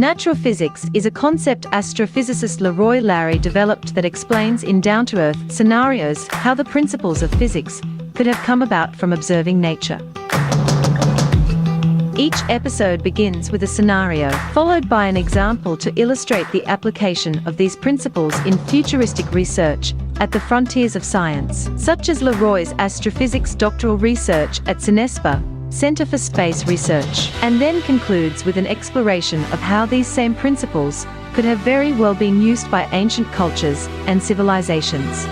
Natural physics is a concept astrophysicist Leroy Larry developed that explains in down-to-earth scenarios how the principles of physics could have come about from observing nature. Each episode begins with a scenario, followed by an example to illustrate the application of these principles in futuristic research at the frontiers of science, such as Leroy's astrophysics doctoral research at CINESPA, Center for Space Research, and then concludes with an exploration of how these same principles could have very well been used by ancient cultures and civilizations.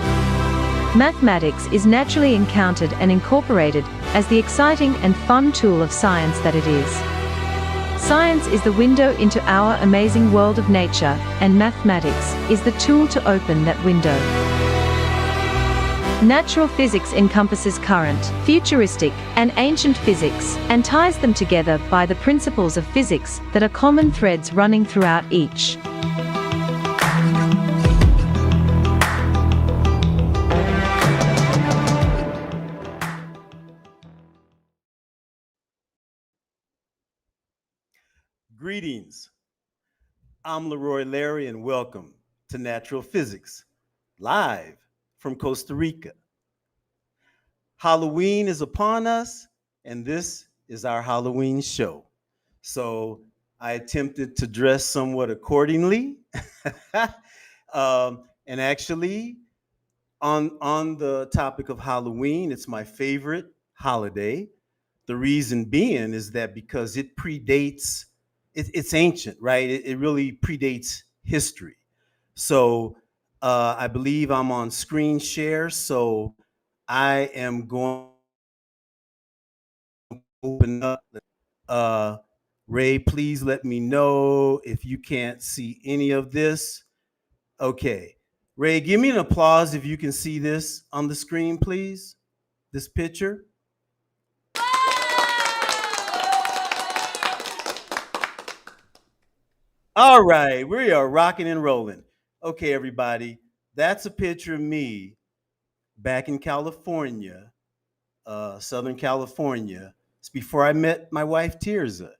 Mathematics is naturally encountered and incorporated as the exciting and fun tool of science that it is. Science is the window into our amazing world of nature, and mathematics is the tool to open that window. Natural physics encompasses current, futuristic, and ancient physics, and ties them together by the principles of physics that are common threads running throughout each. Greetings. I'm Leroy Larry, and welcome to Natural Physics, live from Costa Rica. Halloween is upon us, and this is our Halloween show. So I attempted to dress somewhat accordingly. And actually, on the topic of Halloween, it's my favorite holiday. The reason being is that because it predates, it's ancient, right? It really predates history. So I believe I'm on screen share, so I am going to open up. Ray, please let me know if you can't see any of this. Okay. Ray, give me an applause if you can see this on the screen, please. This picture. All right, we are rocking and rolling. Okay, everybody, that's a picture of me back in California, Southern California. It's before I met my wife, Tirza.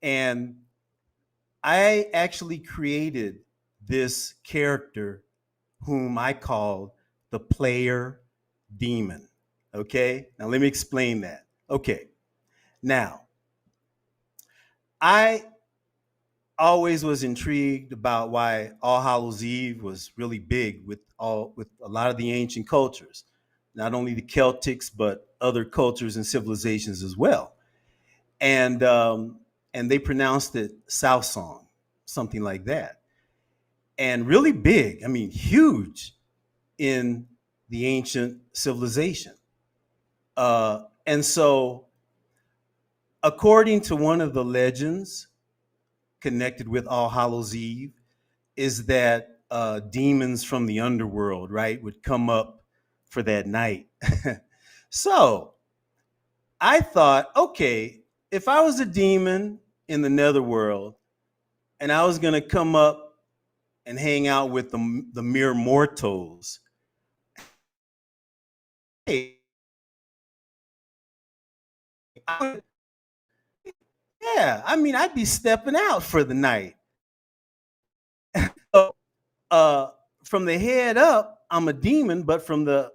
And I actually created this character whom I called the player demon. Okay, now let me explain that. Okay, now I always was intrigued about why All Hallows Eve was really big with a lot of the ancient cultures, not only the Celtics but other cultures and civilizations as well. And they pronounced it South Song, something like that, and really big. I mean, huge in the ancient civilization. And so, according to one of the legends connected with All Hallows Eve, is that demons from the underworld, right, would come up for that night. So I thought, okay, if I was a demon in the netherworld and I was going to come up and hang out with the mere mortals, hey, yeah, I mean, I'd be stepping out for the night. So, from the head up, I'm a demon, but from the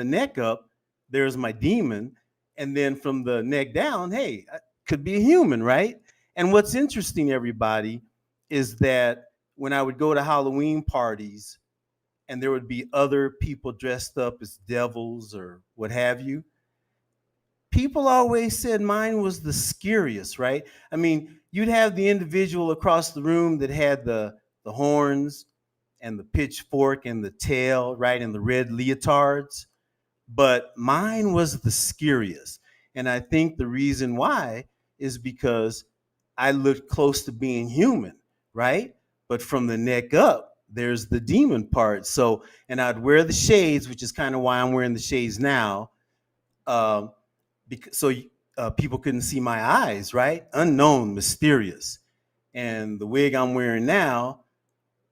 neck up, there's my demon. And then from the neck down, hey, I could be a human, right? And what's interesting, everybody, is that when I would go to Halloween parties and there would be other people dressed up as devils or what have you, people always said mine was the scariest, right? I mean, you'd have the individual across the room that had the horns and the pitchfork and the tail, right, and the red leotards. But mine was the scariest. And I think the reason why is because I looked close to being human, right? But from the neck up, there's the demon part. So, and I'd wear the shades, which is kind of why I'm wearing the shades now. So people couldn't see my eyes, right? Unknown, mysterious. And the wig I'm wearing now,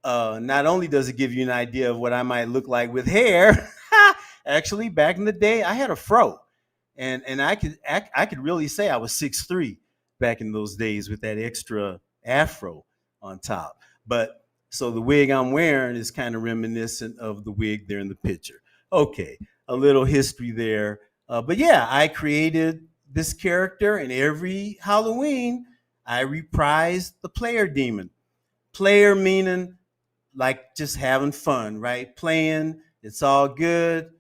not only does it give you an idea of what I might look like with hair, actually, back in the day, I had a fro, and I could really say I was 6'3" back in those days with that extra afro. on top. But so the wig I'm wearing is kind of reminiscent of the wig there in the picture. Okay, a little history there. But yeah, I created this character, and every Halloween I reprised the player demon. Player meaning like just having fun, right? Playing, it's all good.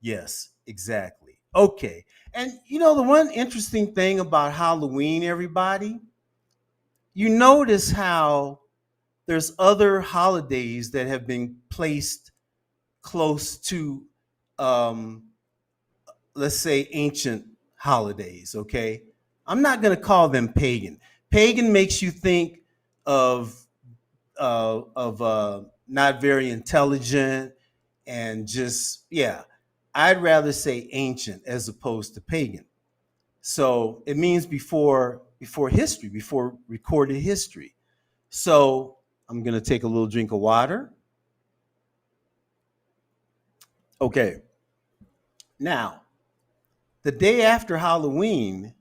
Yes, exactly. Okay. And you know, the one interesting thing about Halloween, everybody, you notice how there's other holidays that have been placed close to, um, let's say, ancient holidays, okay? I'm not going to call them pagan. Pagan makes you think of not very intelligent and just, yeah, I'd rather say ancient as opposed to pagan. So it means before history, before recorded history. So I'm gonna take a little drink of water. Okay. Now, the day after Halloween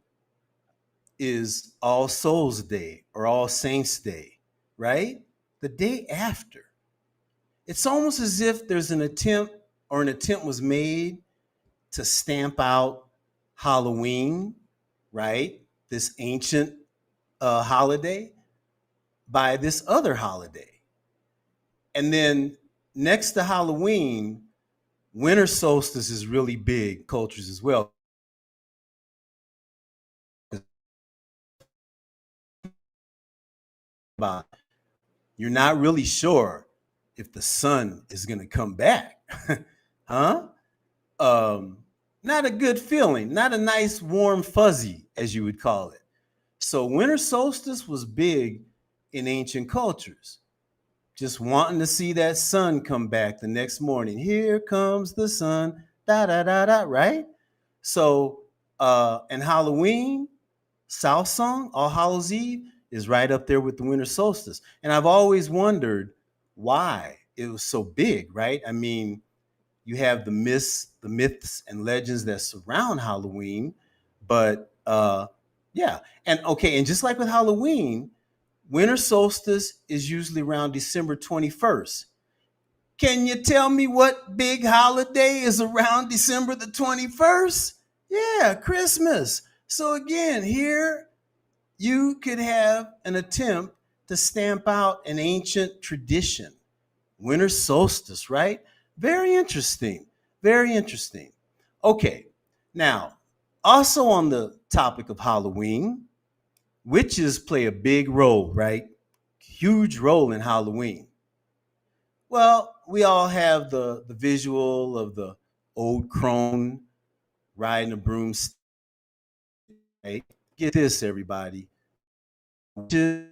is All Souls Day or All Saints Day, right? The day after. It's almost as if there's an attempt or an attempt was made to stamp out Halloween, right? This ancient holiday by this other holiday. And then next to Halloween, winter solstice is really big cultures as well. About you're not really sure if the sun is going to come back, huh? Um, Not a good feeling, not a nice warm fuzzy as you would call it. So winter solstice was big in ancient cultures. Just wanting to see that sun come back the next morning. Here comes the sun, da da da da, right? So, and Halloween, South Song, All Hallows Eve, is right up there with the winter solstice. And I've always wondered why it was so big, right? I mean, you have the myths and legends that surround Halloween, but yeah, and okay, and just like with Halloween, winter solstice is usually around December 21st. Can you tell me what big holiday is around December the 21st? Yeah, Christmas. So again, here you could have an attempt to stamp out an ancient tradition. Winter solstice, right? Very interesting. Very interesting. Okay, now, also on the topic of Halloween, witches play a big role, right? Huge role in Halloween. Well, we all have the visual of the old crone riding a broomstick. Right? Get this, everybody. Witches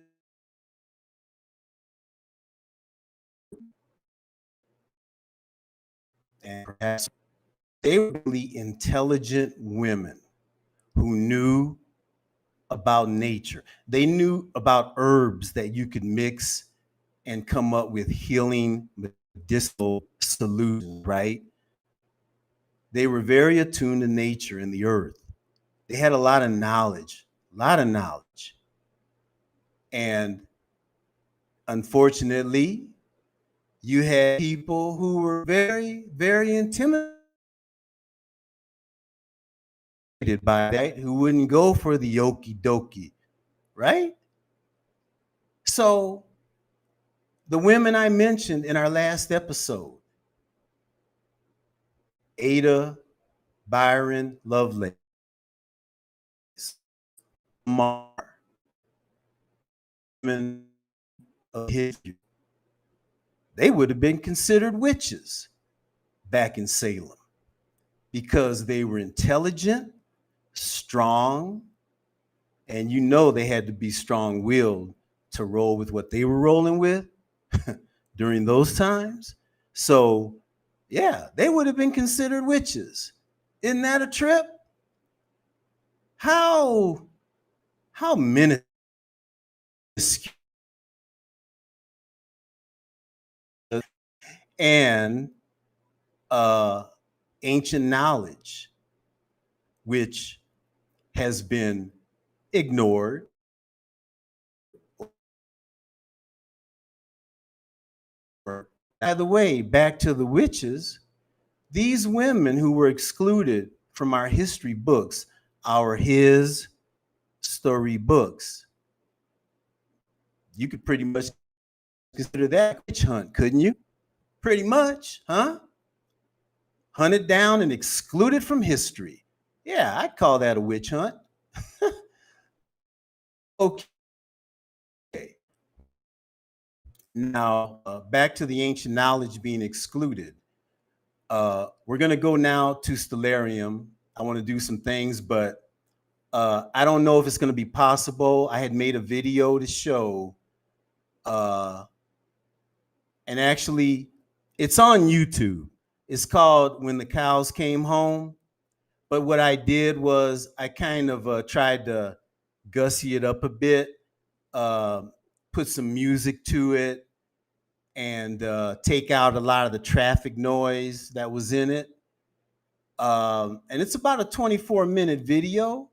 and perhaps they were really intelligent women who knew about nature. They knew about herbs that you could mix and come up with healing medicinal solutions, right? They were very attuned to nature and the earth. They had a lot of knowledge, a lot of knowledge. And unfortunately, you had people who were very, very intimidated by that, who wouldn't go for the yoki doki, right? So the women I mentioned in our last episode, Ada, Byron, Lovelace, Mar, women of history, they would have been considered witches back in Salem because they were intelligent, strong, and you know they had to be strong-willed to roll with what they were rolling with during those times. So, yeah, they would have been considered witches. Isn't that a trip? How minuscule and uh, ancient knowledge, which has been ignored By the way, back to the witches, these women who were excluded from our history books, our his story books, you could pretty much consider that a witch hunt, couldn't you? Pretty much, huh? Hunted down and excluded from history. Yeah, I'd call that a witch hunt. Okay. Now, back to the ancient knowledge being excluded. We're going to go now to Stellarium. I want to do some things, but I don't know if it's going to be possible. I had made a video to show, and actually, it's on YouTube. It's called When the Cows Came Home. But what I did was I kind of tried to gussy it up a bit, put some music to it, and take out a lot of the traffic noise that was in it. And it's about a 24-minute video.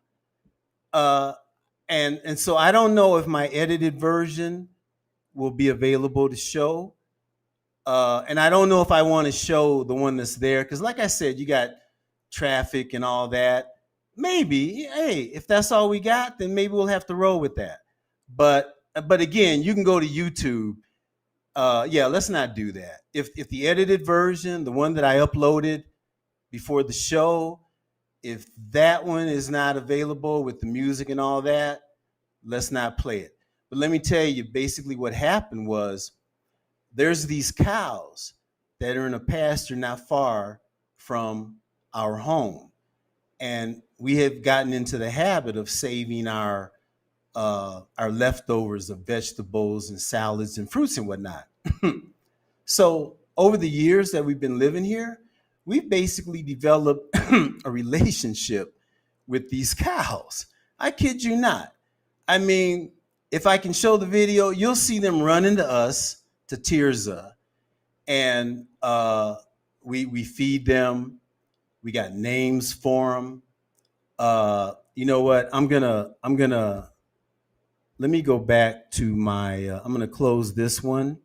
And so I don't know if my edited version will be available to show. And I don't know if I want to show the one that's there, because like I said, you got traffic and all that. Maybe, hey, if that's all we got, then maybe we'll have to roll with that. But again, you can go to YouTube. Yeah, let's not do that. If the edited version, the one that I uploaded before the show, if that one is not available with the music and all that, let's not play it. But let me tell you, basically what happened was there's these cows that are in a pasture not far from our home. And we have gotten into the habit of saving our leftovers of vegetables and salads and fruits and whatnot. So over the years that we've been living here, we've basically developed a relationship with these cows. I kid you not. I mean, if I can show the video, you'll see them running to us, to Tirza, and we feed them. We got names for them. You know what? I'm gonna let me go back to my. I'm gonna close this one.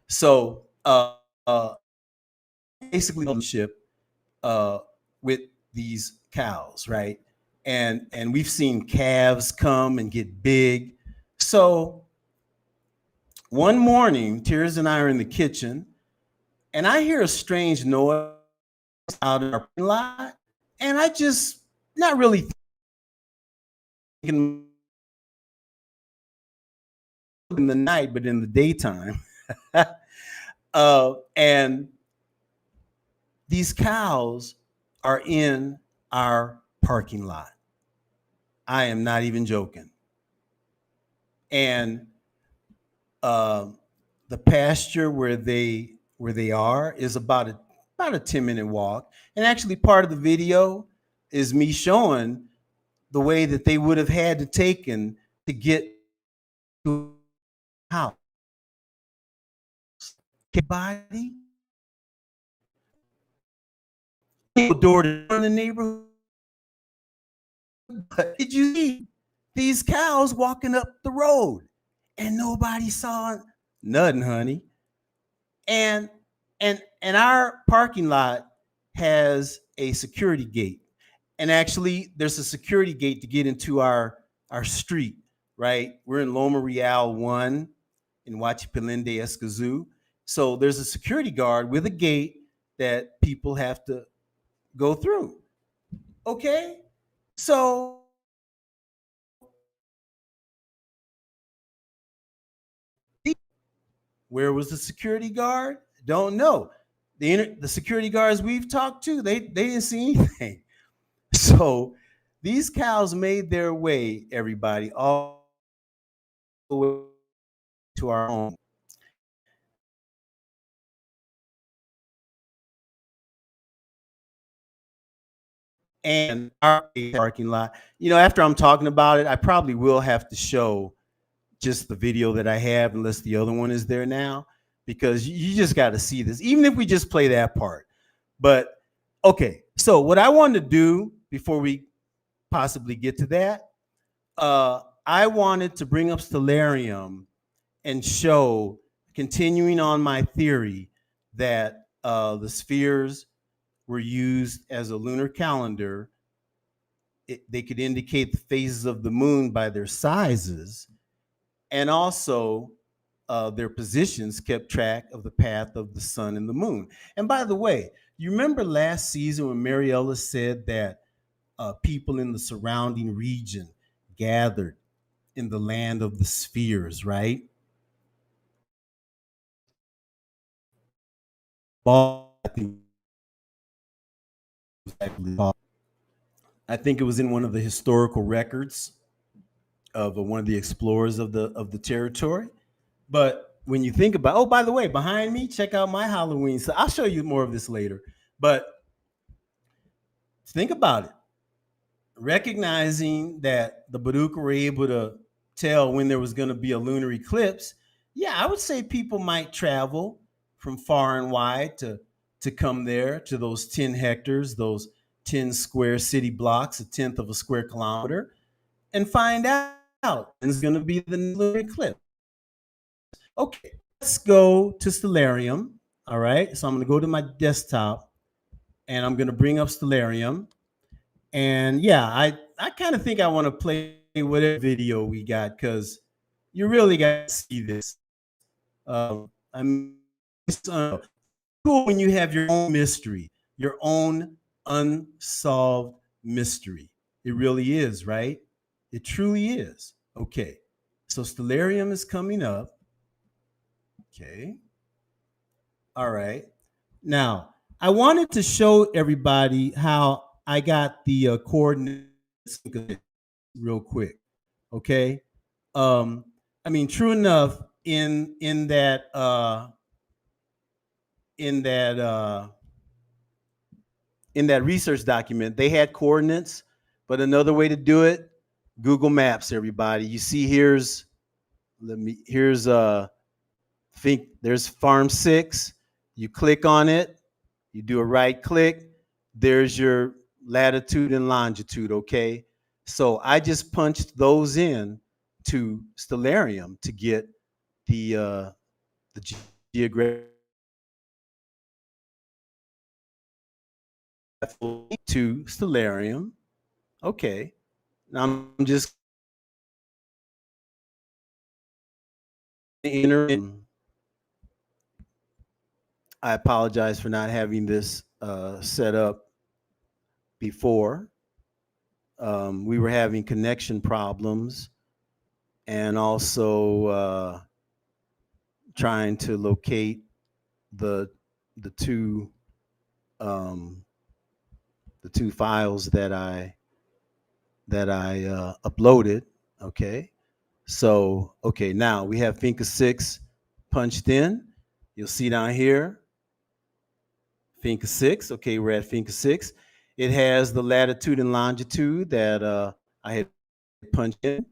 So basically, relationship with these cows, right? And we've seen calves come and get big. So one morning, Tears and I are in the kitchen, and I hear a strange noise out in our parking lot, and I just not really thinking in the night, but in the daytime. And these cows are in our parking lot. I am not even joking. And the pasture where they are is about a 10-minute walk. And actually, part of the video is me showing the way that they would have had to taken to get to the house. Body, door to door in the neighborhood. But did you see these cows walking up the road and nobody saw nothing, honey? And our parking lot has a security gate. And actually, there's a security gate to get into our street, right? We're in Loma Real 1 in Huachipilende, Escazú. So there's a security guard with a gate that people have to go through. Okay? So where was the security guard? Don't know. The security guards we've talked to, they didn't see anything. So these cows made their way, everybody, all the way to our home. And our parking lot. You know, after I'm talking about it, I probably will have to show just the video that I have, unless the other one is there now, because you just got to see this, even if we just play that part. But okay, so what I wanted to do before we possibly get to that, I wanted to bring up Stellarium and show, continuing on my theory, that the spheres were used as a lunar calendar. They could indicate the phases of the moon by their sizes, and also their positions kept track of the path of the sun and the moon. And by the way, you remember last season when Mariella said that people in the surrounding region gathered in the land of the spheres, right? I think it was in one of the historical records of one of the explorers of the territory. But when you think about, oh, by the way, behind me, check out my Halloween. So I'll show you more of this later. But think about it. Recognizing that the Baduka were able to tell when there was going to be a lunar eclipse, yeah, I would say people might travel from far and wide to come there to those 10 hectares, those 10 square city blocks, a tenth of a square kilometer, and find out when it's going to be the lunar eclipse. Okay, let's go to Stellarium. All right, so I'm going to go to my desktop and I'm going to bring up Stellarium. And yeah, I kind of think I want to play whatever video we got because you really got to see this. I mean, it's cool when you have your own mystery, your own unsolved mystery. It really is, right? It truly is. Okay, so Stellarium is coming up. Okay. All right. Now, I wanted to show everybody how I got the coordinates real quick. Okay. I mean, true enough, in that in that in that research document, they had coordinates, but another way to do it, Google Maps, everybody. You see here's think there's farm 6. You click on it, you do a right click, there's your latitude and longitude, okay? So I just punched those in to Stellarium to get the geographic to Stellarium. Okay. Now I'm just entering. I apologize for not having this set up before. We were having connection problems and also trying to locate the the two um, the two files that I uploaded. Okay, so okay, now we have Finca 6 punched in. You'll see down here Finca 6. Okay, we're at Finca 6. It has the latitude and longitude that I had punched in.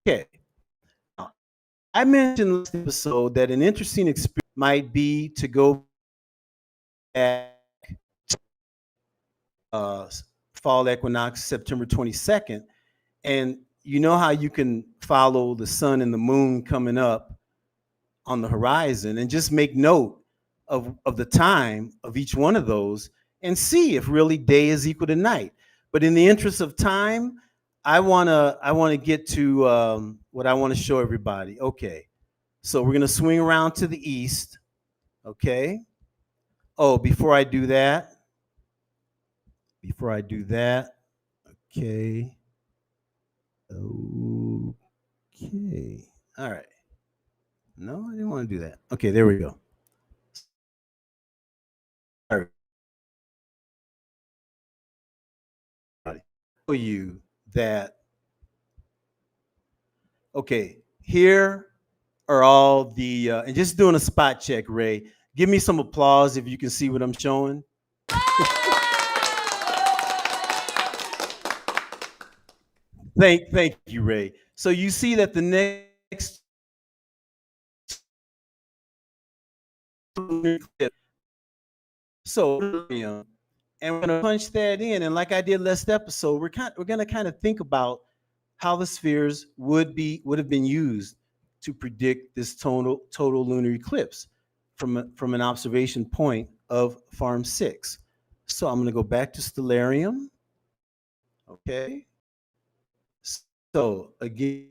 Okay. Now, I mentioned last episode that an interesting experience might be to go back fall equinox, September 22nd. And you know how you can follow the sun and the moon coming up on the horizon and just make note of the time of each one of those and see if really day is equal to night. But in the interest of time, I wanna get to what I want to show everybody. Okay, so we're gonna swing around to the east. Okay. Oh, before I do that, okay. Okay. All right. No, I didn't want to do that. Okay, there we go. All right. Show you that. Okay, here are all the and just doing a spot check, Ray. Give me some applause if you can see what I'm showing. Thank you, Ray. So you see that the next so and we're gonna punch that in, and like I did last episode, we're gonna kind of think about how the spheres would have been used to predict this total lunar eclipse from an observation point of Farm 6. So I'm going to go back to Stellarium. Okay. So again,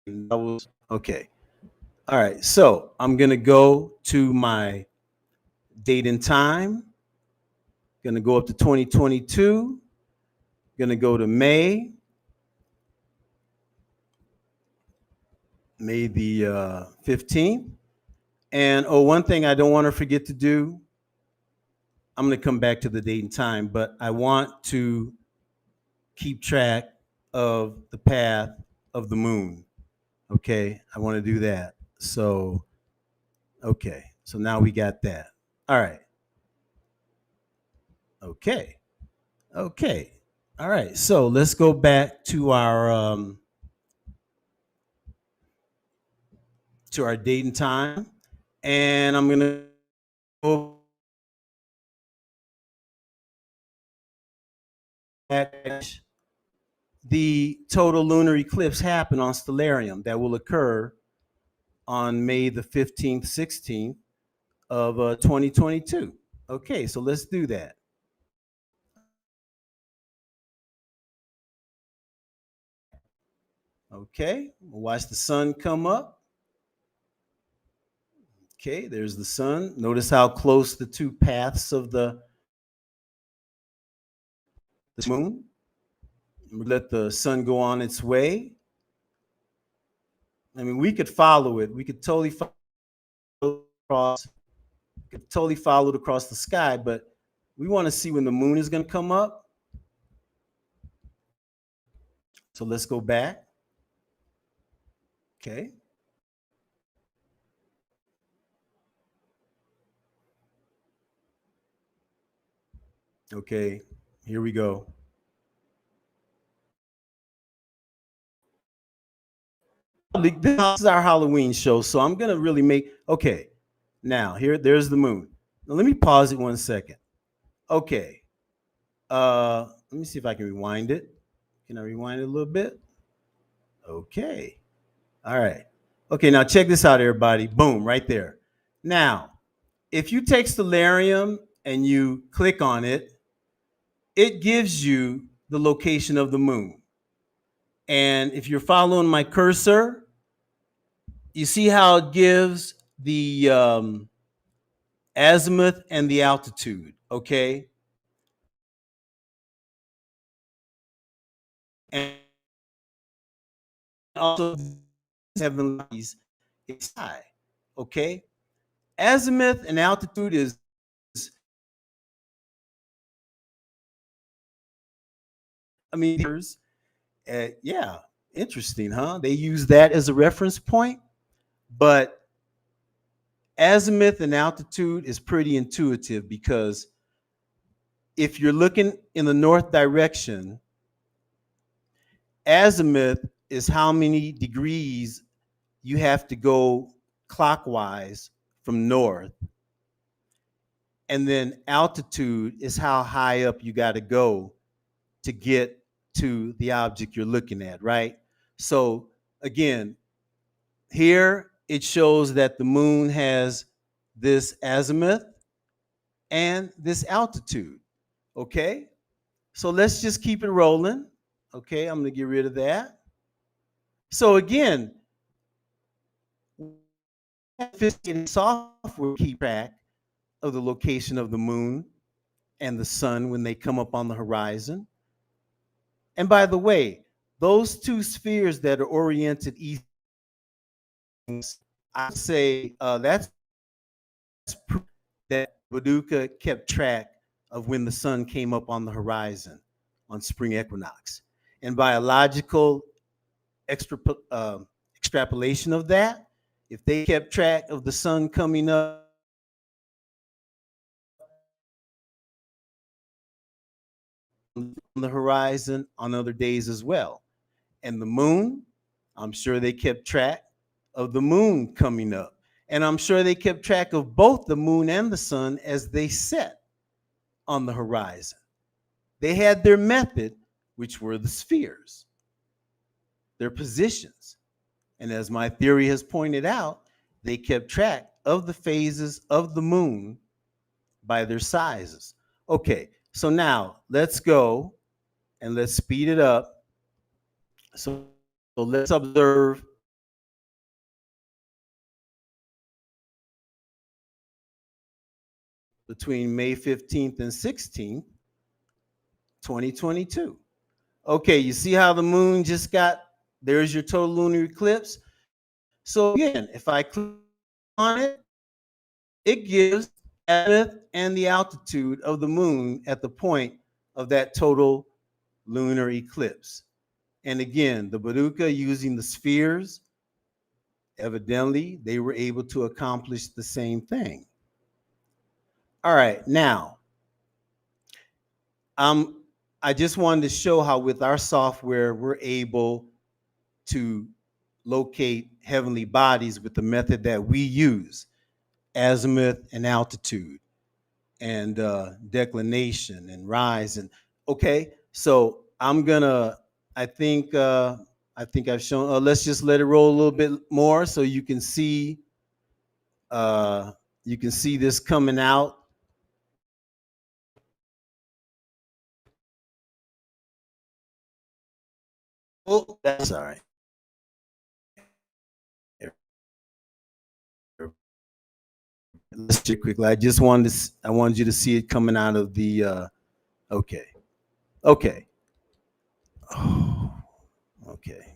that was okay. All right. So I'm going to go to my date and time. Going to go up to 2022. Going to go to May the 15th. And oh, one thing I don't want to forget to do, I'm going to come back to the date and time, but I want to keep track of the path of the moon. Okay, I want to do that. So, okay, so now we got that. All right. Okay. Okay. All right. So let's go back to our date and time, and I'm gonna go back. The total lunar eclipse happened on Stellarium that will occur on May the 15th, 16th of 2022. Okay, so let's do that. Okay, watch the sun come up. Okay, there's the sun. Notice how close the two paths of the moon. Let the sun go on its way. I mean, we could follow it. We could totally follow it across the sky, but we want to see when the moon is going to come up. So let's go back. Okay. Okay, here we go. This is our Halloween show, so I'm gonna really make okay. Now there's the moon. Now let me pause it 1 second. Okay. Let me see if I can rewind it. Can I rewind it a little bit? Okay. All right. Okay, now check this out, everybody. Boom, right there. Now, if you take Stellarium and you click on it, it gives you the location of the moon. And if you're following my cursor, you see how it gives the azimuth and the altitude, okay? And also heavenlies is high, okay? Azimuth and altitude is yeah, interesting, huh? They use that as a reference point, but azimuth and altitude is pretty intuitive because if you're looking in the north direction, azimuth is how many degrees you have to go clockwise from north. And then altitude is how high up you got to go to get to the object you're looking at, right? So again, here it shows that the moon has this azimuth and this altitude, okay? So let's just keep it rolling. Okay, I'm gonna get rid of that. So again, sophisticated software keep track of the location of the moon and the sun when they come up on the horizon. And by the way, those two spheres that are oriented east, I say that's proof that Paducah kept track of when the sun came up on the horizon on spring equinox. And by a logical extrapolation of that, if they kept track of the sun coming up on the horizon on other days as well. And the moon, I'm sure they kept track of the moon coming up. And I'm sure they kept track of both the moon and the sun as they set on the horizon. They had their method, which were the spheres, their positions. And as my theory has pointed out, they kept track of the phases of the moon by their sizes. Okay, so now let's go and let's speed it up. So let's observe between May 15th and 16th, 2022. Okay, you see how the moon just got, there's your total lunar eclipse. So again, if I click on it, it gives azimuth and the altitude of the moon at the point of that total lunar eclipse. And again, the Baduka using the spheres, evidently they were able to accomplish the same thing. All right, now, I just wanted to show how with our software, we're able to locate heavenly bodies with the method that we use, azimuth and altitude and declination and rise. And okay, so I think I've shown, let's just let it roll a little bit more so you can see this coming out. Oh, that's all right. Let's do it quickly. I wanted you to see it coming out of the okay. Okay. Oh, okay.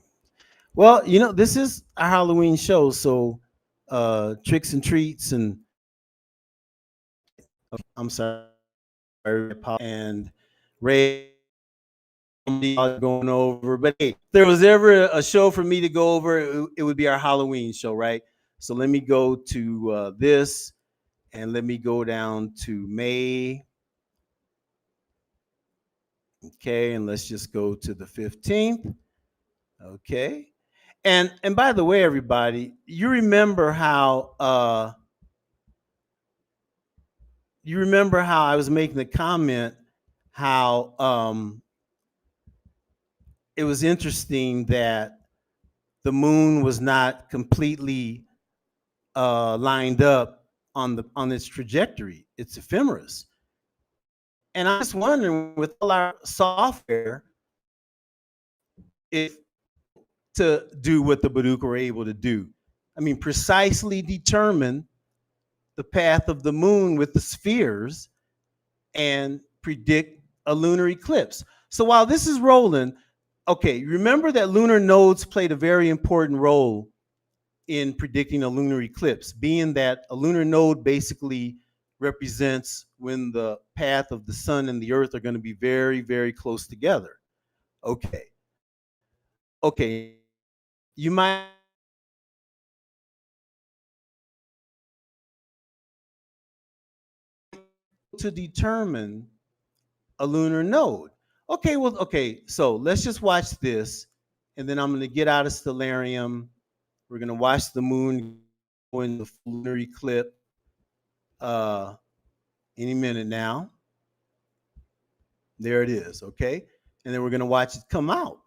Well, this is a Halloween show, so tricks and treats and I'm sorry, and Ray going over. But hey, if there was ever a show for me to go over, it would be our Halloween show, right? So let me go to this and let me go down to May. Okay, and let's just go to the 15th. Okay. And by the way, everybody, you remember how I was making the comment how it was interesting that the moon was not completely lined up on its trajectory. It's ephemeris. And I'm just wondering, with all our software, if to do what the Baduka were able to do. I mean, precisely determine the path of the moon with the spheres and predict a lunar eclipse. So while this is rolling, okay, remember that lunar nodes played a very important role in predicting a lunar eclipse, being that a lunar node basically represents when the path of the sun and the earth are going to be very, very close together. Okay. Okay. You might to determine a lunar node. Okay, well, okay, so let's just watch this, and then I'm going to get out of Stellarium. We're going to watch the moon go in the lunar eclipse any minute now. There it is, okay? And then we're going to watch it come out.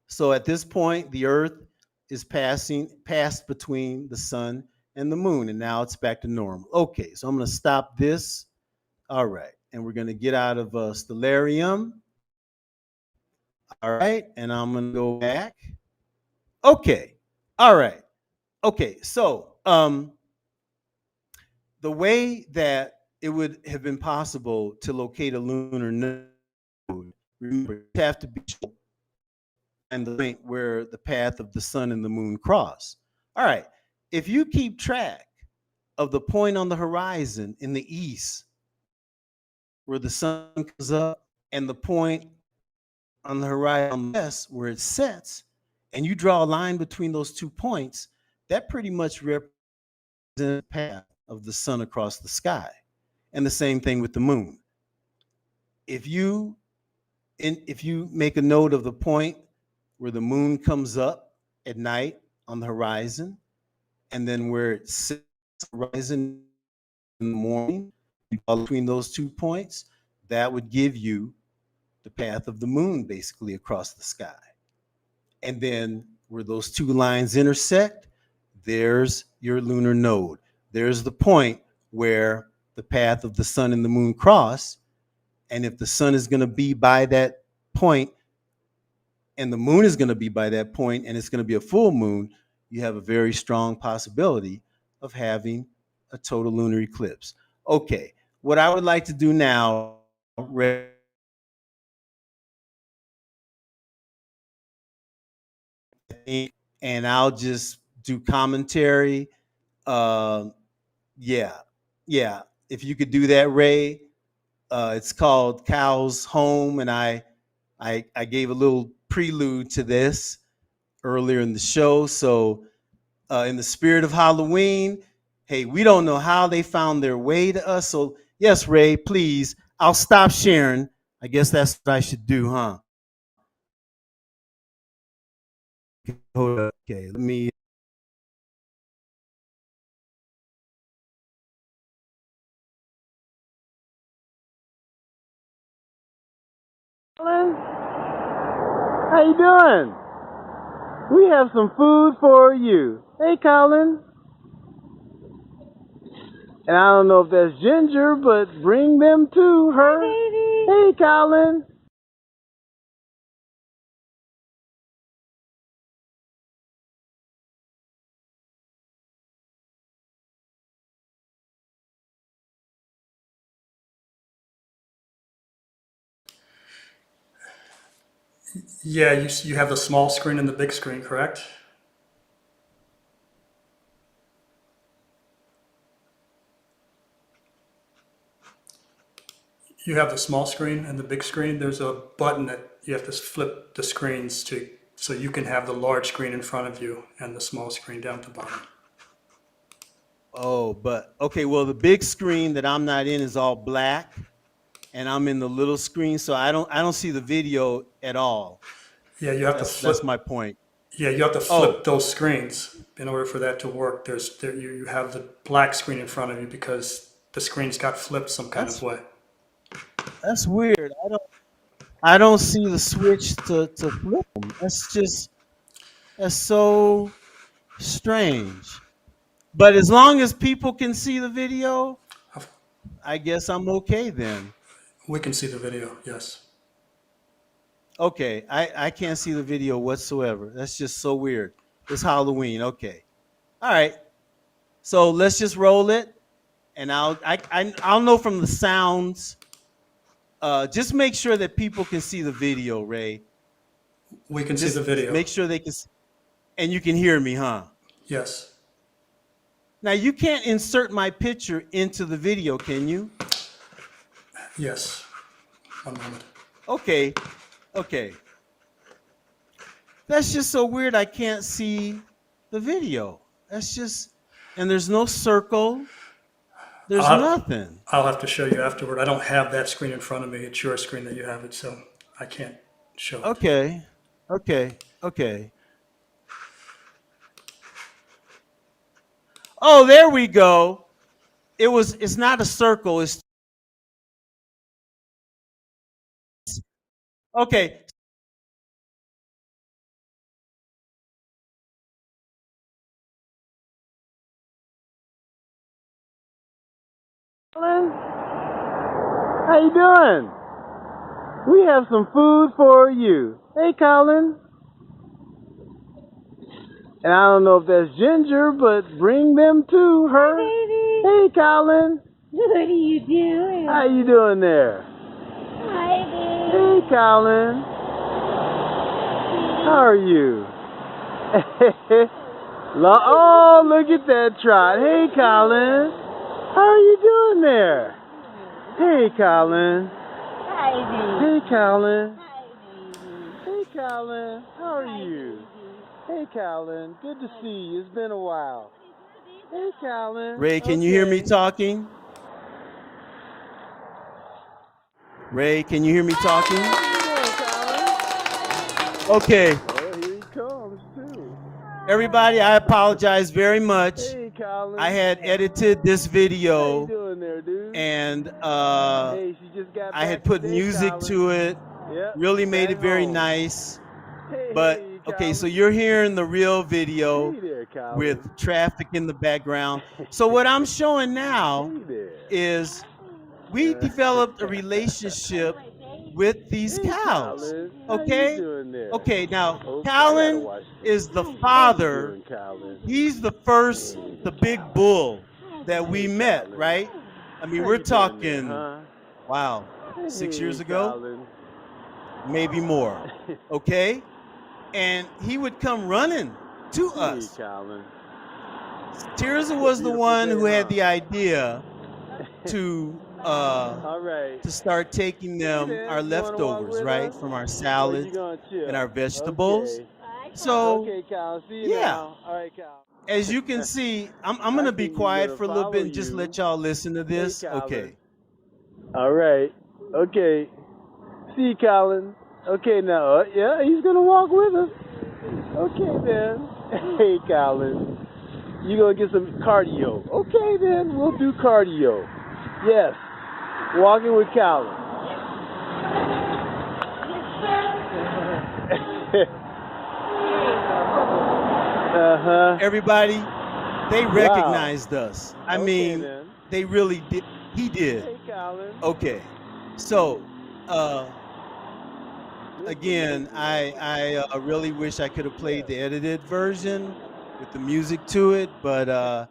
So at this point, the Earth is passed between the sun and the moon, and now it's back to normal. Okay, so I'm going to stop this. All right, and we're going to get out of Stellarium. All right, and I'm going to go back. Okay, all right. Okay, so the way that it would have been possible to locate a lunar node, remember, you have to be and the point where the path of the sun and the moon cross. All right, if you keep track of the point on the horizon in the east where the sun comes up and the point on the horizon west where it sets, and you draw a line between those 2 points, that pretty much represents the path of the sun across the sky. And the same thing with the moon. If you make a note of the point where the moon comes up at night on the horizon, and then where it sits horizon in the morning, between those 2 points, that would give you the path of the moon basically across the sky. And then where those two lines intersect, there's your lunar node. There's the point where the path of the sun and the moon cross. And if the sun is going to be by that point and the moon is going to be by that point and it's going to be a full moon, you have a very strong possibility of having a total lunar eclipse. Okay, what I would like to do now, and I'll just do commentary. Yeah, yeah. If you could do that, Ray. It's called Cow's Home, and I gave a little prelude to this earlier in the show. So, in the spirit of Halloween, hey, we don't know how they found their way to us. So, yes, Ray, please. I'll stop sharing. I guess that's what I should do, huh? Okay, let me. Colleen, how you doing? We have some food for you. Hey, Colin. And I don't know if that's Ginger, but bring them to her. Hey, Colin. Yeah, you have the small screen and the big screen, correct? You have the small screen and the big screen. There's a button that you have to flip the screens to, so you can have the large screen in front of you and the small screen down at the bottom. Oh, but okay, well, the big screen that I'm not in is all black, and I'm in the little screen, so I don't see the video at all. Yeah, you have to flip. That's my point. Yeah, you have to flip those screens in order for that to work. You have the black screen in front of you because the screens got flipped some kind of way. That's weird. I don't see the switch to flip them. That's so strange. But as long as people can see the video, I guess I'm okay then. We can see the video, yes. Okay, I can't see the video whatsoever. That's just so weird. It's Halloween. Okay. All right. So let's just roll it, and I'll know from the sounds. Just make sure that people can see the video, Ray. We can see the video. Make sure they can, and you can hear me, huh? Yes. Now you can't insert my picture into the video, can you? Yes. One moment. Okay. Okay. That's just so weird. I can't see the video. That's just, and there's no circle. There's nothing. I'll have to show you afterward. I don't have that screen in front of me. It's your screen that you have it, so I can't show it. Okay. Okay. Okay. Oh, there we go. It's not a circle. It's okay. Colin, how you doing? We have some food for you. Hey, Colin. And I don't know if that's Ginger, but bring them to her. Hey, Colin. What are you doing? How you doing there? Hi, baby. Hey, Colin. How are you? Oh, look at that trot. Hey, Colin. How are you doing there? Hey, Colin. Hi, baby. Hey, Colin. Hi, baby. Hey, Colin. How are you? Hey, Colin. Good to see you. It's been a while. Hey, Colin. Ray, can you hear me talking? Ray, can you hear me talking? Okay. Well, here he comes too. Everybody, I apologize very much. Hey, Colin. I had edited this How video you doing there, dude? and Hey, she just got I back had put today, music Colin. to it Yep. Really made back it very home. nice. Hey, But okay, so you're hearing the real video Hey there, Colin. with traffic in the background. So what I'm showing now Hey there. is we developed a relationship with these Hey, cows. Colin. How Okay? you doing there? Okay, now Okay, I gotta Colin watch is the How you father. doing, Colin? He's the first, Hey, the big Colin. bull that we Hey, met, Colin. right? I mean, How we're you doing there, talking, huh? wow, 6 years Hey, ago, Colin. maybe more. Okay? And he would come running to Hey, us. Colin. Tirza was the Beautiful one day, who had huh? the idea to All right. start taking Hey them then, our you wanna walk leftovers, with right, us? from our Or salads you gonna chill? and our vegetables. Okay. So Okay, Colin. See you yeah, now. All right, Colin. as you can see, I'm I gonna be think he's quiet gonna for a little bit follow and just you. let y'all listen to Hey, this. Colin. Okay. All right. Okay. See you, Colin. Okay, now. Yeah, he's gonna walk with us. Okay, then. Hey, Colin. You gonna get some cardio? Okay, then. We'll do cardio. Yes. Walking with Colin. Uh-huh. Everybody, they Wow. recognized us. I Okay, mean, then. they really did. He did. Hey, Colin. Okay. So, This is again, amazing. I really wish I could have played the edited version with the music to it, but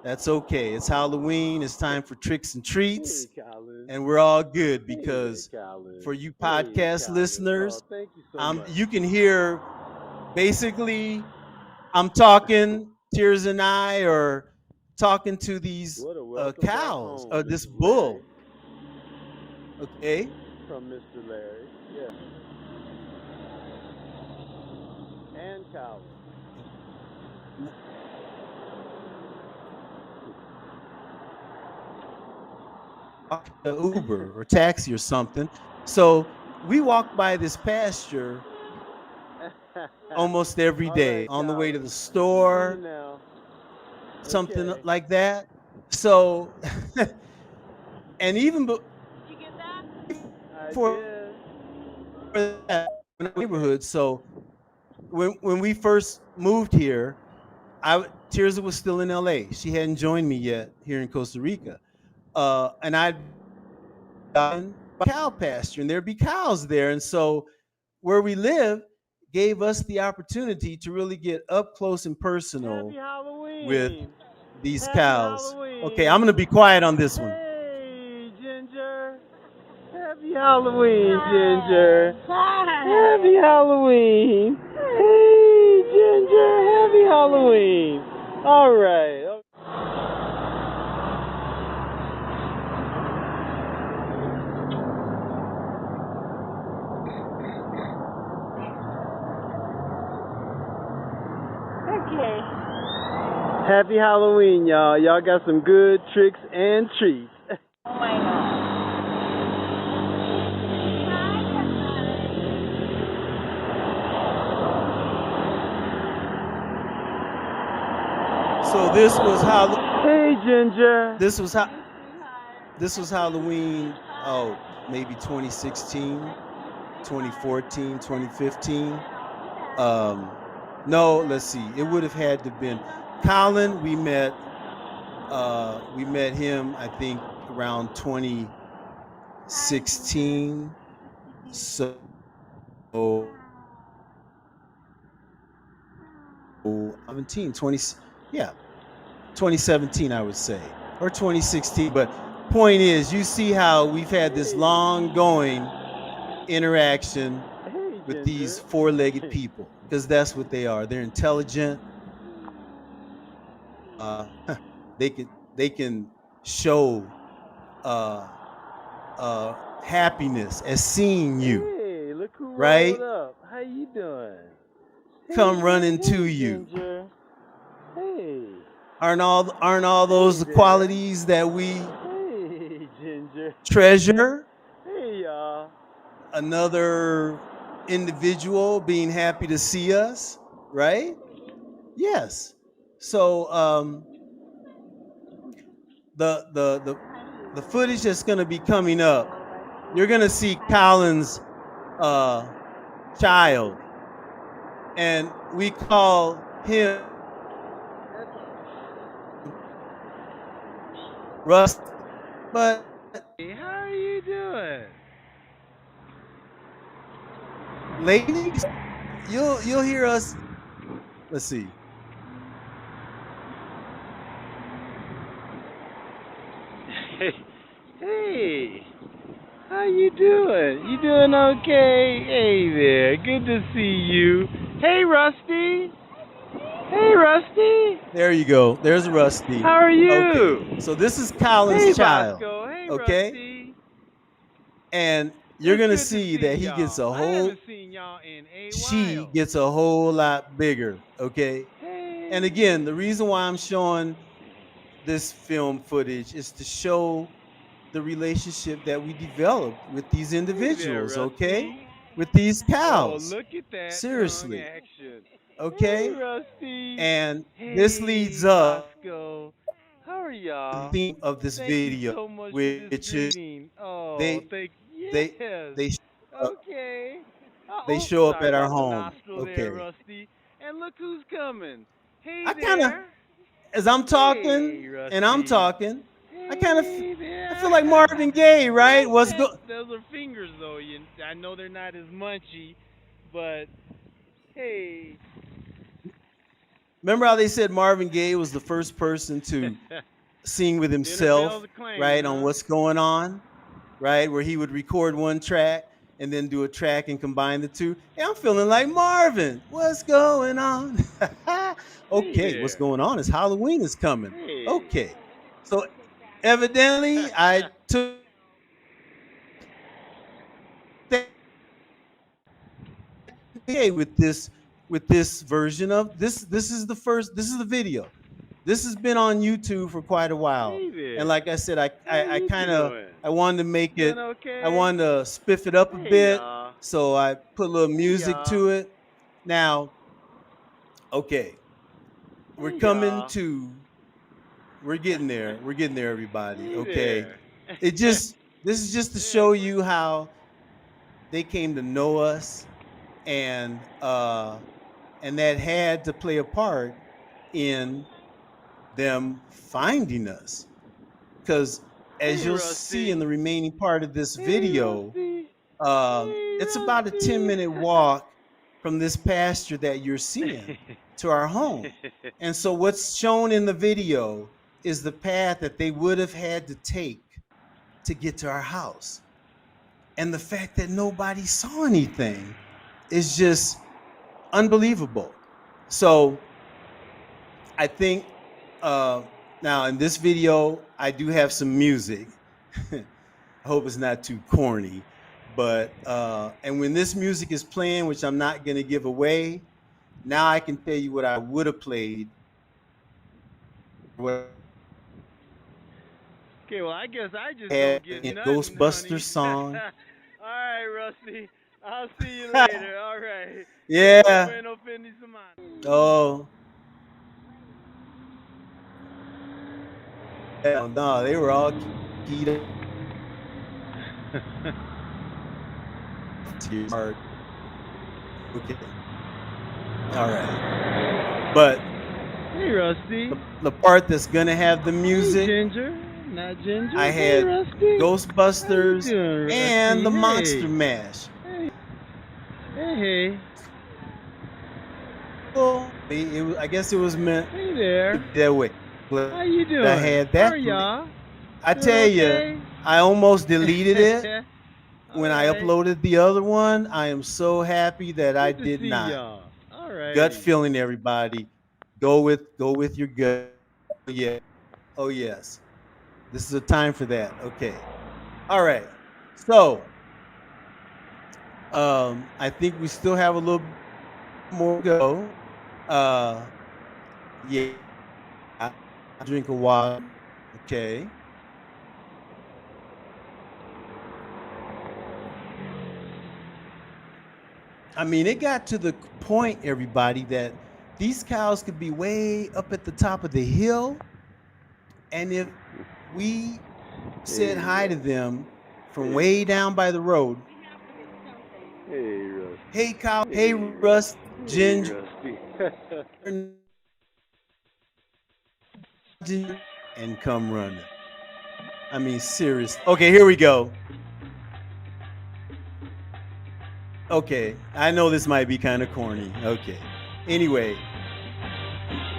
that's okay. It's Halloween. It's time for tricks and treats, Hey, Colin. and we're all good Hey, because Colin. for you Hey, podcast Colin. listeners, Oh, thank you so much. you can hear basically I'm talking. Tears and I are talking to these What a welcome back cows, home, this Mrs. bull. Larry. Okay. From Mr. Larry. Yeah. And Colin. Uber or taxi or something. So we walk by this pasture almost every All day right, on the way to Colin. the See you store, now. something Okay. like that. So, and even I before did. that, in the neighborhood. So when we first moved here, Tirza was still in LA. She hadn't joined me yet here in Costa Rica. And I'd gotten a cow pasture and there'd be cows there. And so where we live gave us the opportunity to really get up close and personal Happy Halloween. with these Happy cows. Halloween. Okay, I'm going to be quiet on this one. Hey, Ginger. Happy Halloween, Ginger. Happy Halloween. Hey, Ginger. Happy Halloween. All right. Okay. Happy Halloween, y'all. Y'all got some good tricks and treats. Oh my God. So this was how Hey, Ginger. this was Halloween, oh, maybe 2016, 2014, 2015. No, let's see. It would have had to have been Colin. We met him, I think, around 2016. So 17, 20, yeah, 2017, I would say, or 2016. But point is, you see how we've had this long going interaction with these four-legged people, because that's what they are. They're intelligent. They can show happiness as seeing you. Hey, look who right? rolled up. How you doing? Come Hey, running to hey, you. Ginger. Hey. Aren't all those the there. qualities that we Hey, Ginger. treasure? Hey, y'all. Another individual being happy to see us, right? Yes. So the footage that's going to be coming up, you're going to see Colin's uh, child, and we call him Rust. But Hey, how are you doing? ladies, you'll hear us. Let's see. Hey, how you doing? You doing okay? Hey there, good to see you. Hey, Rusty. Hey, Rusty. There you go. There's Rusty. How are you? Okay. So this is Colin's Hey, child. Bosco. Hey, Okay. Rusty. And you're It's gonna good to see see that he gets a y'all. I whole haven't seen y'all in a she while. gets a whole lot bigger. Okay. Hey. And again, the reason why I'm showing this film footage is to show the relationship that we developed with these Hey there, individuals, okay? Rusty. With these Oh, cows. look at that tongue Seriously. action. Hey, Okay? Rusty. And this leads Hey, up Bosco. How are to y'all? the theme of this Thank you video, so much for this which is greeting. Oh, they thank they yes. they sh- uh, Okay. they Oh, show up sorry at our about the home. nostril there, Okay. Rusty. And look who's coming. Hey I kind of, there. as I'm talking Hey, and I'm Rusty. talking, Hey I there. feel like Marvin Gaye, right? What's go? Those are fingers, though. I know they're not as munchy, but hey. Remember how they said Marvin Gaye was the first person to sing with Dinner bells himself, are clanging, right, on huh? what's going on, right, where he would record one track and then do a track and combine the two. Hey, I'm feeling like Marvin. What's going on? Hey Okay, what's there. going on is Halloween is coming. Hey. Okay, so evidently I took that okay with this version of this. This is the first. This is the video. This has been on YouTube for quite a while, Hey and there. like I said, How I you kind of doing? I wanted to make Doing it. I okay? wanted to spiff it up a Hey bit, y'all. so I put a little Hey music y'all. to it. Now, okay, we're Hey coming y'all. to. We're getting there. We're getting there, everybody. Hey Okay, there. it just this is just to show you how they came to know us, and that had to play a part in them finding us. Because as Hey you'll see in Rusty. the remaining part of this Hey video, Rusty. Hey it's about a Rusty. 10-minute walk from this pasture that you're seeing to our home. And so what's shown in the video is the path that they would have had to take to get to our house. And the fact that nobody saw anything is just unbelievable. So I think now in this video, I do have some music. I hope it's not too corny, but and when this music is playing, which I'm not going to give away, now I can tell you what I would have played. What Okay, well, I guess I I just had don't get in nothing, Ghostbuster honey. song. All right, Rusty. I'll see you later. All right. No Yeah. bueno fin de semana. Oh. Hell no, they were all keyed up to your heart. Okay. All right. But Hey, Rusty. the part that's gonna have the Hey, music, Ginger. Not Ginger. I Hey, had Rusty. How you Ghostbusters doing, and Rusty? the Monster Hey. Mash. Hey. Hey. Well, I guess it was meant Hey to there. be that way. How But you I doing? had How that. are y'all? I Doing tell you, okay? I almost deleted it All when I right. uploaded the other one. I am so happy that I Good to did see not. y'all. All Gut righty. feeling, everybody. Go with your gut. Oh, yeah. Oh yes. This is a time for that. Okay. All right. So I think we still have a little more to go. Uh, yeah. I drink a water. Okay. I mean, it got to the point, everybody, that these cows could be way up at the top of the hill, and if we said hi to them from way down by the road, Hey, Rusty. Hey, Kyle. Hey, Russ. Ginger. And come running. I mean, serious. Okay, here we go. Okay, I know this might be kind of corny. Okay. Anyway,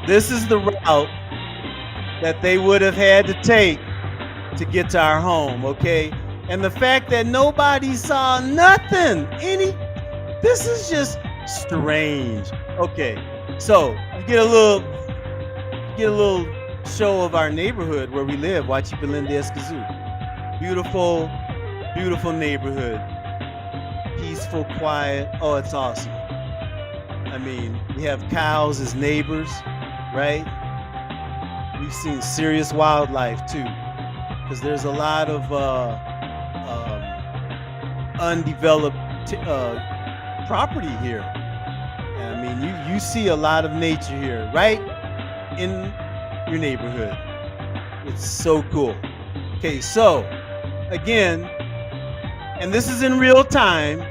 this is the route that they would have had to take to get to our home, okay? And the fact that nobody saw nothing, this is just strange. Okay, so you get a little show of our neighborhood where we live, Wachipalinde Escazú. Beautiful, beautiful neighborhood. Peaceful, quiet. Oh, it's awesome. I mean, we have cows as neighbors, right? We've seen serious wildlife too, because there's a lot of undeveloped property here. I mean, you see a lot of nature here, right in your neighborhood. It's so cool. Okay, so again, and this is in real time.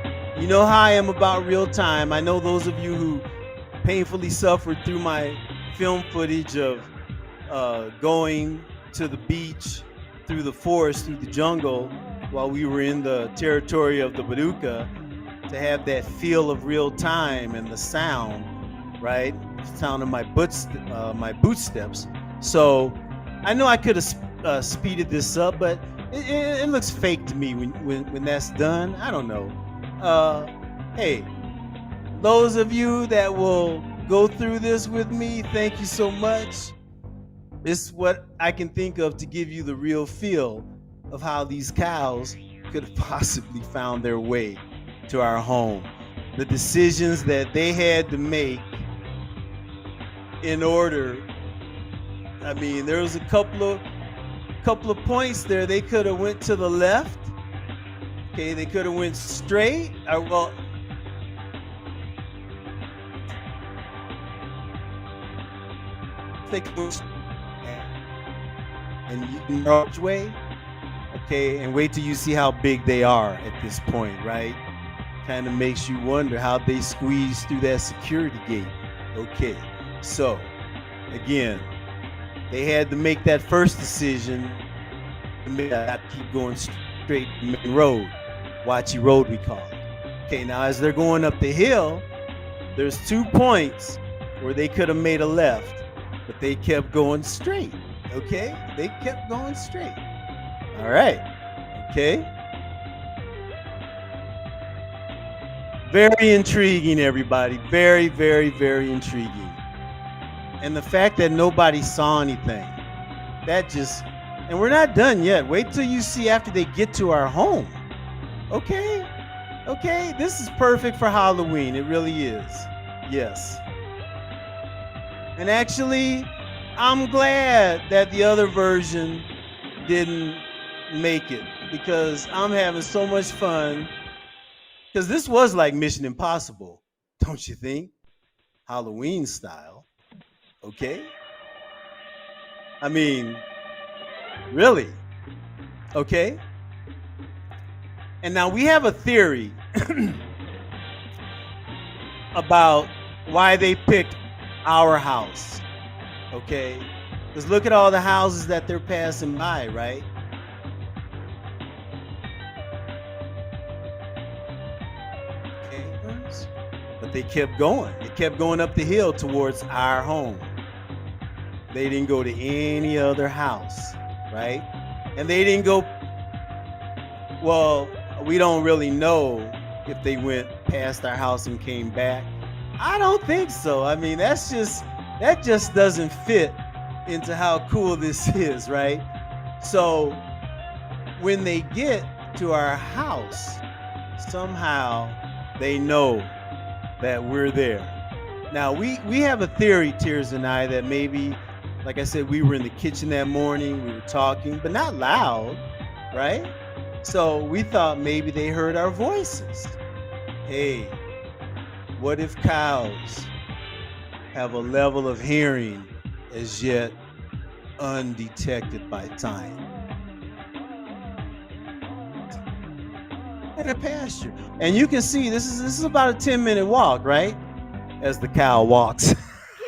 You know how I am about real time. I know those of you who painfully suffered through my film footage of going to the beach, through the forest, through the jungle, while we were in the territory of the Baduka, to have that feel of real time and the sound, right? The sound of my boot steps. So I know I could have speeded this up, but it looks fake to me when that's done. I don't know. Hey, those of you that will go through this with me, thank you so much. It's what I can think of to give you the real feel of how these cows could have possibly found their way to our home. The decisions that they had to make in order. I mean, there was a couple of points there. They could have went to the left. Okay, they could have went straight. Well, they could and you can march way. Okay, and wait till you see how big they are at this point, right? Kind of makes you wonder how they squeeze through that security gate. Okay, so again, they had to make that first decision. To keep going straight to the main road, Wachi Road we call it. Okay, now as they're going up the hill, there's 2 points where they could have made a left, but they kept going straight. Okay, they kept going straight. All right. Okay. Very intriguing, everybody. Very, very, very intriguing. And the fact that nobody saw anything, that just, and we're not done yet. Wait till you see after they get to our home. Okay? Okay, this is perfect for Halloween. It really is. Yes. And actually, I'm glad that the other version didn't make it, because I'm having so much fun. Because this was like Mission Impossible, don't you think? Halloween style. Okay? I mean, really? Okay? And now we have a theory about why they picked our house. Okay? Because look at all the houses that they're passing by, right? But they kept going. They kept going up the hill towards our home. They didn't go to any other house, right? And they didn't go, well, we don't really know if they went past our house and came back. I don't think so. I mean, that just doesn't fit into how cool this is, right? So when they get to our house, somehow they know that we're there. Now we have a theory, Tears and I, that maybe, like I said, we were in the kitchen that morning, we were talking, but not loud, right? So we thought maybe they heard our voices. Hey, what if cows have a level of hearing as yet undetected by time? at the pasture. And you can see this is about a 10-minute walk, right? As the cow walks.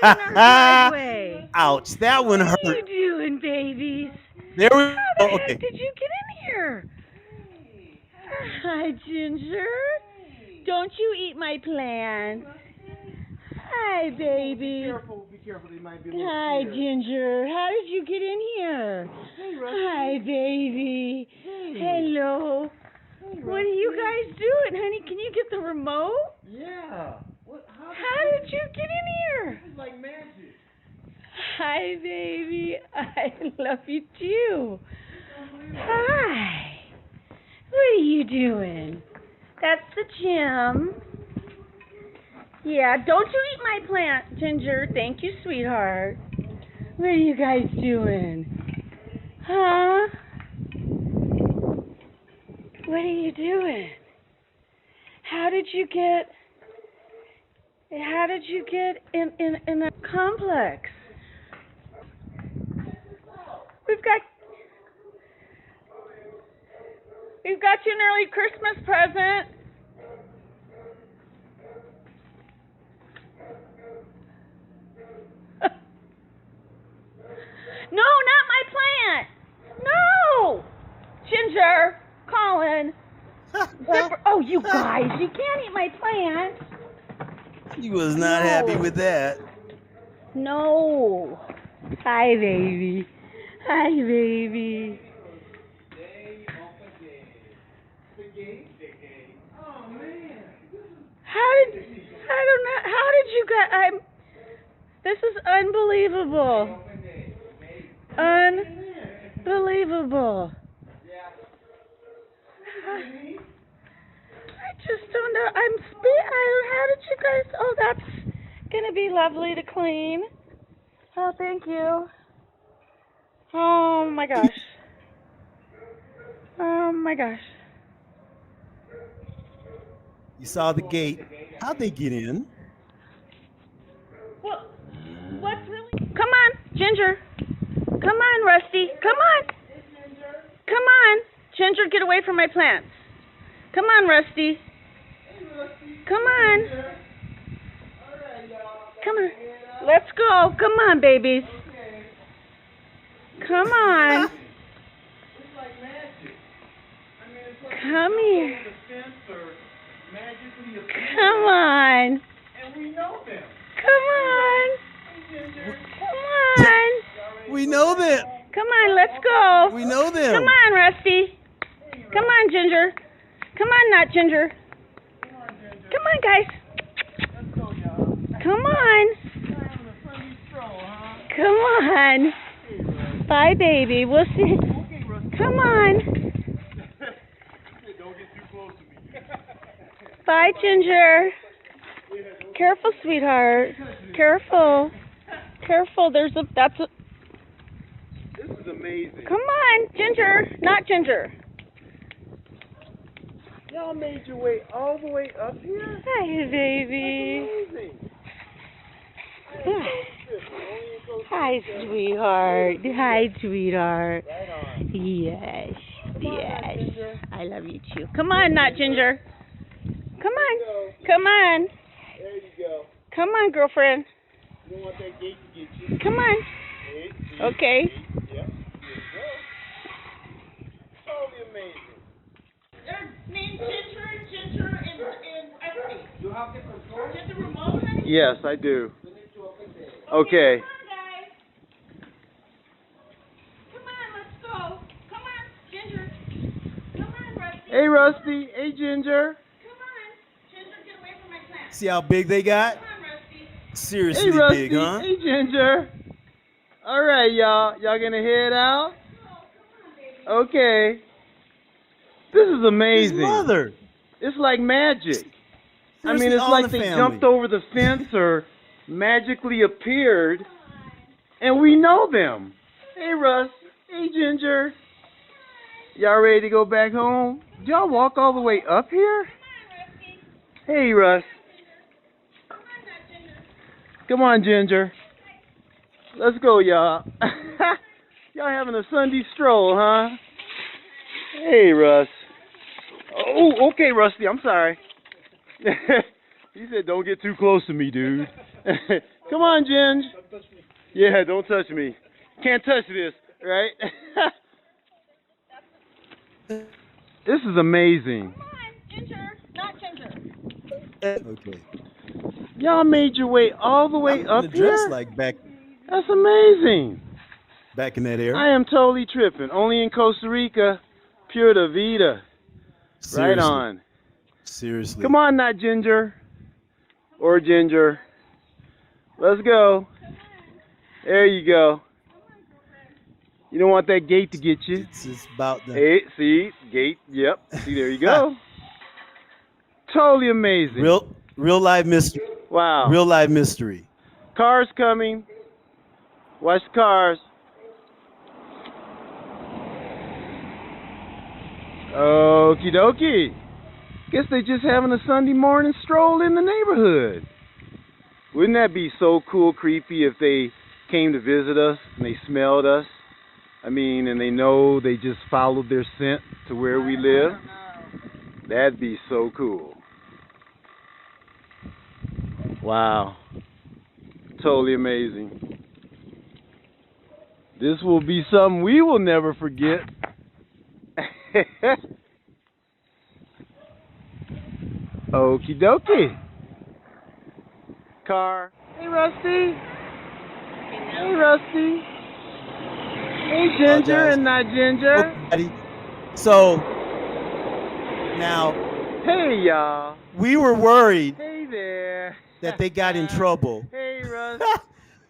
Get in our driveway. Ouch, that one What are hurt. you doing, babies? There we How go. the heck Okay. did you get in here? Hi, Ginger. Don't you eat my plants. Hi, baby. Be careful, they might be a little Hi, scared. Ginger. How did you get in here? Hi, baby. Hello. What are you guys doing, honey? Can you get the remote? Yeah. How did you get in here? It's like magic. Hi, baby. I love you too. Hi. What are you doing? That's the gym. Yeah, don't you eat my plant, Ginger. Thank you, sweetheart. What are you guys doing? Huh? What are you doing? How did you get in a complex? We've got you an early Christmas present. No, not my plant. No, Ginger, Colin. Oh, you guys, you can't eat my plant. He was not happy with that. No. Hi, baby. Hi, baby. How did you guys, this is unbelievable. Unbelievable. I just don't know. How did you guys, oh, that's gonna be lovely to clean. Oh, thank you. Oh my gosh. Oh my gosh. You saw the gate. How'd they get in? Well, what's really? Come on, Ginger. Come on, Rusty. Come on. Come on, Ginger. Get away from my plants. Come on, Rusty. Come on. Come on. Let's go. Come on, babies. Come on. Come here. Come on. Come on. Come on. We know them. Come on, let's go. We know them. Come on, Rusty. Come on, Ginger. Come on, not Ginger. Come on, guys. Come on. Come on. Bye, baby. We'll see. Come on. Bye, Ginger. Careful, sweetheart. Careful. Careful. This is amazing. Come on, Ginger. Not Ginger. Y'all made your way all the way up here? Hi, baby. Amazing. Hi, sweetheart. Hi, sweetheart. Right on. Yes. Yes. Ginger. I love you too. Come on, not Ginger. Come on. Come on. There you go. Come on, girlfriend. You don't want that gate to get you. Come on. Okay. Yep. There you go. Totally amazing. They're named Ginger, and Rusty. You have the control? Get the remote, honey? Yes, I do. Okay. Come on, let's go. Come on, Ginger. Come on, Rusty. Hey, Rusty. Hey, Ginger. Come on. Ginger, get away from my plant. See how big they got? Come on, Rusty. Seriously Hey, Rusty. big, huh? Hey, Ginger. All right, y'all. Y'all gonna head out? Okay. This is His amazing. mother. It's like magic. I mean, Seriously, it's all like the they family. jumped over the fence or magically appeared, and we know them. Hey, Russ. Hey, Ginger. Y'all ready to go back home? Did y'all walk all the way up here? Hey, Russ. Come on, Ginger. Let's go, y'all. Y'all having a Sunday stroll, huh? Hey, Russ. Oh, okay, Rusty. I'm sorry. He said, "Don't get too close to me, dude." Come on, Ginge. Yeah, don't touch me. Can't touch this, right? This is amazing. Come on, Ginger, not Ginger. Okay. Y'all made your way all the way I'm up dressed here? like back That's amazing. in that era. I am totally tripping. Only in Costa Rica. Pure de vida. Seriously. Right on. Seriously. Come on, not Ginger. Or Ginger. Let's go. There you go. You don't want that gate to get you. It's about the Hey, see? Gate. Yep. See, there you go. Totally amazing. real life mystery. Wow. Real life mystery. Cars coming. Watch the cars. Okie dokie. Guess they just having a Sunday morning stroll in the neighborhood. Wouldn't that be so cool, creepy if they came to visit us and they smelled us? I mean, and they know they just followed their scent to where we live? That'd be so cool. Wow. Totally amazing. This will be something we will never forget. Okie dokie. Car. Hey, Rusty. Hey, Rusty. Hey, Ginger and not Ginger. Okay. So now Hey, y'all. we were worried Hey there. that they got in trouble Hey, Rusty.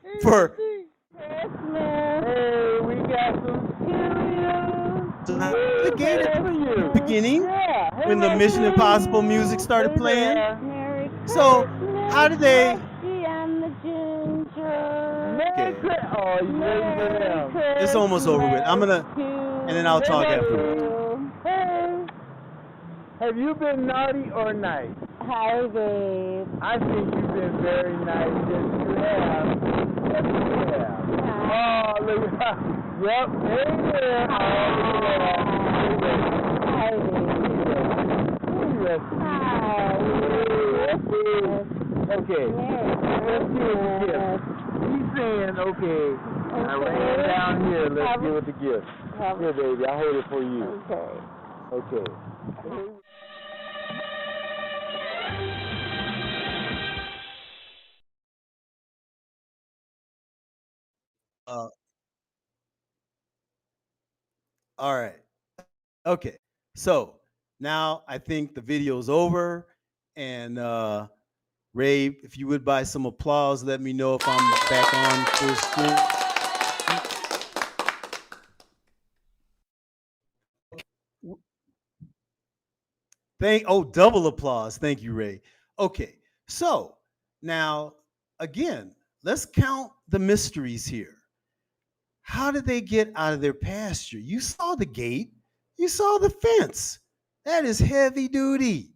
Hey, for Rusty. Hey, we got some the gate at the beginning when the Mission Impossible music started playing. Merry So how did they? Christmas and the Ginger. Okay. Oh, you ready for them? It's almost over with. I'm gonna, and then I'll talk afterwards. Hey, have you been naughty or nice? Hi, babe. I think you've been very nice. Yes, you have. Yes, you have. Oh, look at that. Yep. Hey there. Oh, look at that. Hi, babe. Yes. Okay. Let's give it the gift. He's saying, okay, I ran down here. Let's give it the gift. Here, baby. I'll hold it for you. Okay. Okay. Uh, all right. Okay. So now I think the video's over, and Ray, if you would buy some applause, let me know if I'm back on full screen. Double applause. Thank you, Ray. Okay. So now again, let's count the mysteries here. How did they get out of their pasture? You saw the gate, you saw the fence. That is heavy duty.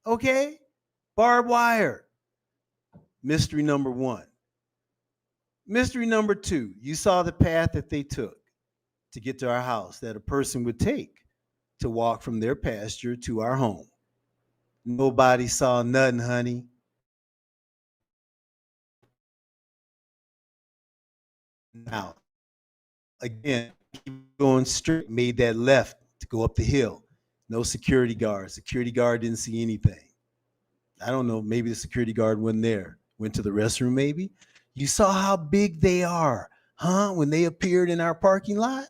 Okay? Barbed wire. Mystery number one. Mystery number two, you saw the path that they took to get to our house, that a person would take to walk from their pasture to our home. Nobody saw nothing, honey. Now, again, keep going straight, made that left to go up the hill. No security guard. Security guard didn't see anything. I don't know, maybe the security guard wasn't there. Went to the restroom, maybe. You saw how big they are, huh? When they appeared in our parking lot.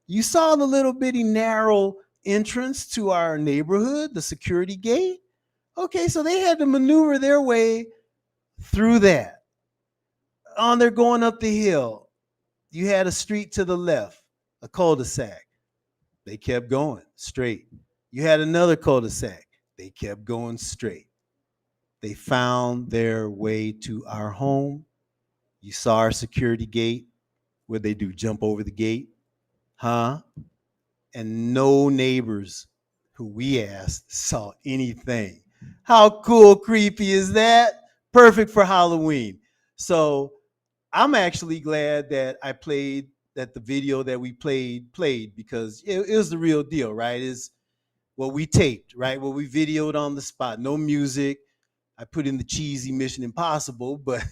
You saw the little bitty narrow entrance to our neighborhood, the security gate. Okay, so they had to maneuver their way through that. On they're going up the hill. You had a street to the left, a cul-de-sac. They kept going straight. You had another cul-de-sac. They kept going straight. They found their way to our home. You saw our security gate. What'd they do? Jump over the gate? Huh? And no neighbors who we asked saw anything. How cool, creepy is that? Perfect for Halloween. So I'm actually glad that I played, that the video that we played because it was the real deal, right? what we taped, right? What we videoed on the spot. No music. I put in the cheesy Mission Impossible, but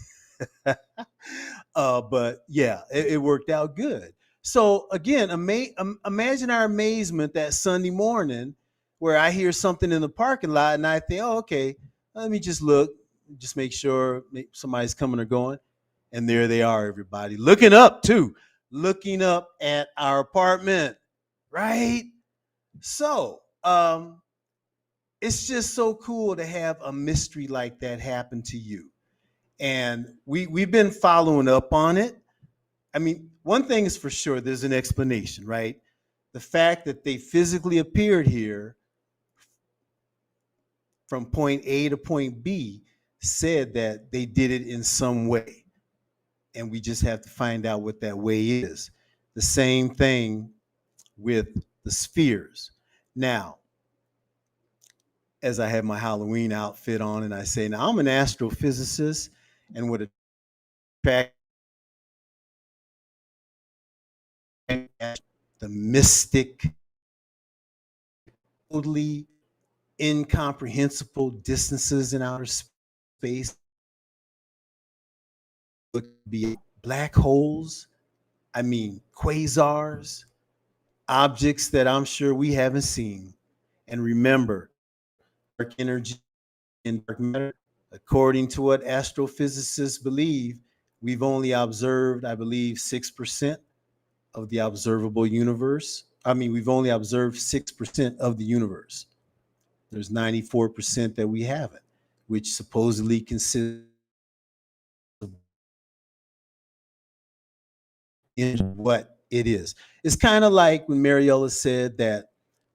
but yeah, it worked out good. So again, imagine our amazement that Sunday morning where I hear something in the parking lot and I think, oh, okay, let me just look, just make sure somebody's coming or going. And there they are, everybody. Looking up too, looking up at our apartment, right? So it's just so cool to have a mystery like that happen to you. And we've been following up on it. I mean, one thing is for sure, there's an explanation, right? The fact that they physically appeared here from point A to point B said that they did it in some way. And we just have to find out what that way is. The same thing with the spheres. Now, as I have my Halloween outfit on and I say, now I'm an astrophysicist and would attract the mystic, totally incomprehensible distances in outer space. Would be black holes, I mean, quasars, objects that I'm sure we haven't seen. And remember, dark energy and dark matter, according to what astrophysicists believe, we've only observed, I believe, 6% of the observable universe. I mean, we've only observed 6% of the universe. There's 94% that we haven't, which supposedly consists of what it is. It's kind of like when Mariella said that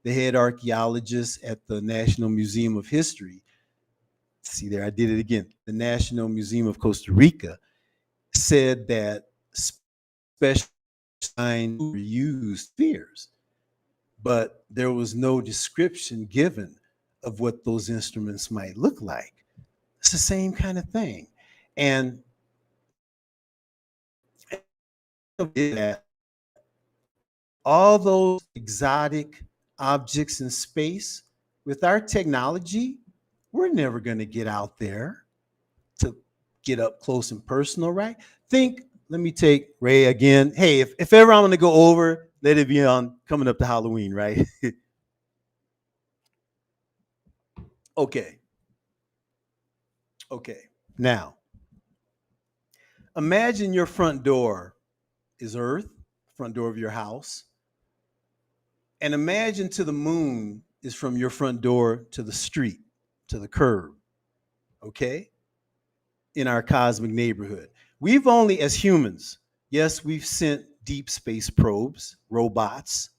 the head archaeologist at the National Museum of History, see there, I did it again, the National Museum of Costa Rica, said that special signs were used spheres, but there was no description given of what those instruments might look like. It's the same kind of thing. And all those exotic objects in space, with our technology, we're never going to get out there to get up close and personal, right? Think, let me take Ray again. Hey, if ever I'm going to go over, let it be on coming up to Halloween, right? Okay. Okay. Now, imagine your front door is Earth, front door of your house. And imagine to the moon is from your front door to the street, to the curb. Okay? In our cosmic neighborhood. We've only, as humans, yes, we've sent deep space probes, robots,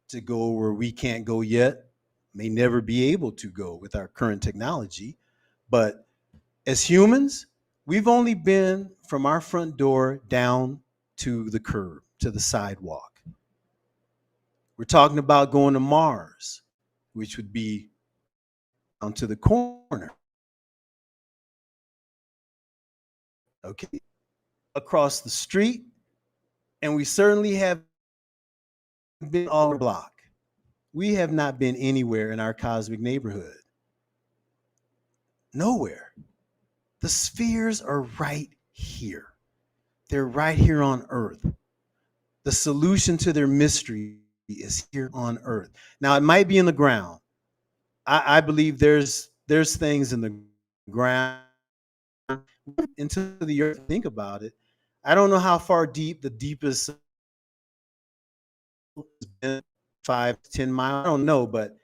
to go where we can't go yet, may never be able to go with our current technology. But as humans, we've only been from our front door down to the curb, to the sidewalk. We're talking about going to Mars, which would be down to the corner. Okay, across the street, and we certainly have been all the block. We have not been anywhere in our cosmic neighborhood. Nowhere. The spheres are right here. They're right here on Earth. The solution to their mystery is here on Earth. Now, it might be in the ground. I believe there's things in the ground into the earth. Think about it. I don't know how far deep the deepest has been, 5 to 10 miles. I don't know, but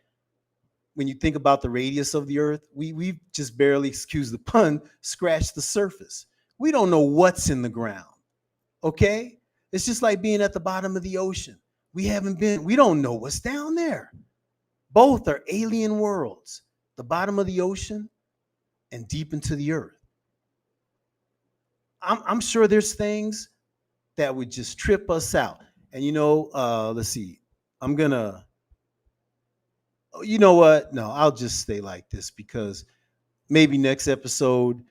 when you think about the radius of the earth, we've just barely, excuse the pun, scratched the surface. We don't know what's in the ground. Okay? It's just like being at the bottom of the ocean. We don't know what's down there. Both are alien worlds, the bottom of the ocean and deep into the earth. I'm sure there's things that would just trip us out. And let's see. You know what? No, I'll just stay like this because maybe next episode,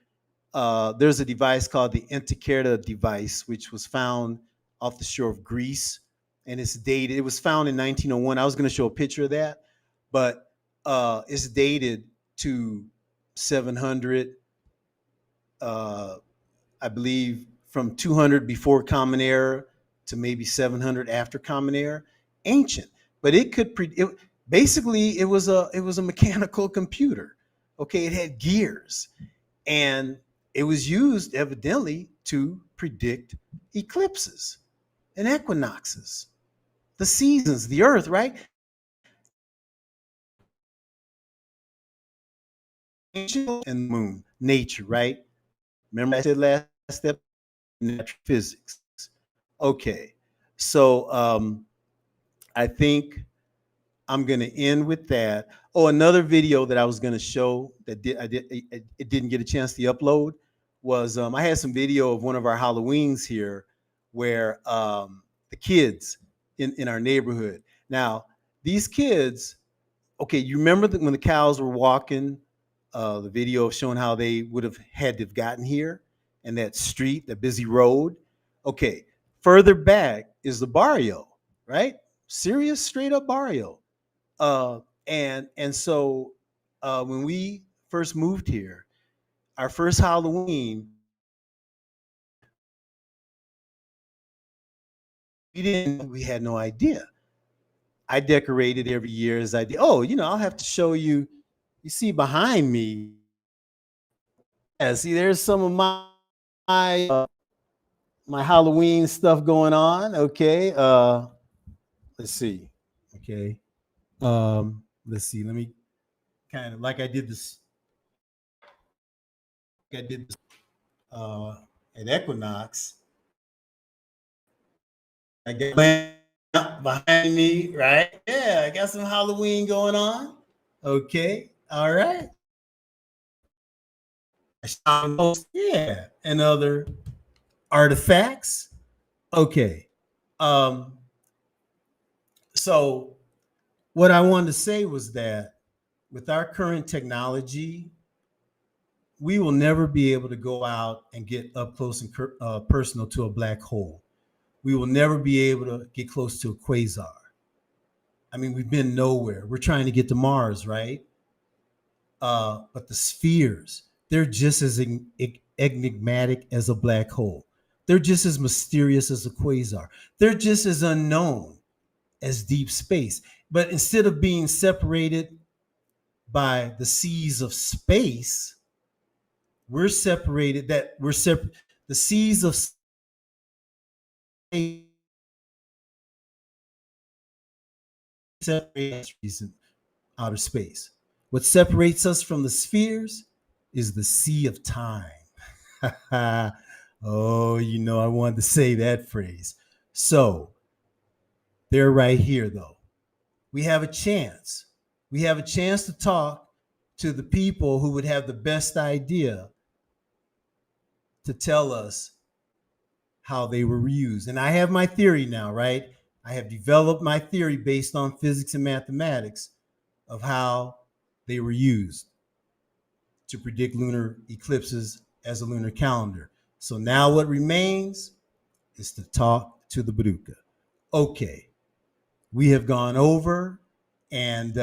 there's a device called the Intercharita Device, which was found off the shore of Greece, and it's dated. It was found in 1901. I was going to show a picture of that, but is dated to 700, I believe, from 200 before Common Era to maybe 700 after Common Era. Ancient, but it could basically it was a mechanical computer. Okay, it had gears, and it was used evidently to predict eclipses and equinoxes, the seasons, the earth, right? And the moon, nature, right? Remember I said last step, natural physics. Okay, so I think I'm going to end with that. Oh, another video that I was going to show that it didn't get a chance to upload was I had some video of one of our Halloweens here where the kids in our neighborhood. Now, these kids, okay, you remember that when the cows were walking, the video showing how they would have had to have gotten here and that street, that busy road. Okay, further back is the barrio, right? Serious, straight up barrio. And so when we first moved here, our first Halloween, we had no idea. I decorated every year as I did. Oh, I'll have to show you. You see behind me. Yeah, see, there's some of my Halloween stuff going on. Okay. Let's see. Okay. Let's see. Let me kind of like I did this. I did this at Equinox. I got lamp behind me, right? Yeah, I got some Halloween going on. Okay. All right. Yeah, and other artifacts. Okay. Um, so what I wanted to say was that with our current technology, we will never be able to go out and get up close and personal to a black hole. We will never be able to get close to a quasar. I mean, we've been nowhere. We're trying to get to Mars, right? But the spheres, they're just as enigmatic as a black hole. They're just as mysterious as a quasar. They're just as unknown as deep space. But instead of being separated by the seas of space, we're separated, the seas of space separate in outer space. What separates us from the spheres is the sea of time. Oh, I wanted to say that phrase. So they're right here, though. We have a chance. We have a chance to talk to the people who would have the best idea to tell us how they were used. And I have my theory now, right? I have developed my theory based on physics and mathematics of how they were used to predict lunar eclipses as a lunar calendar. So now what remains is to talk to the Baduka. Okay, we have gone over, and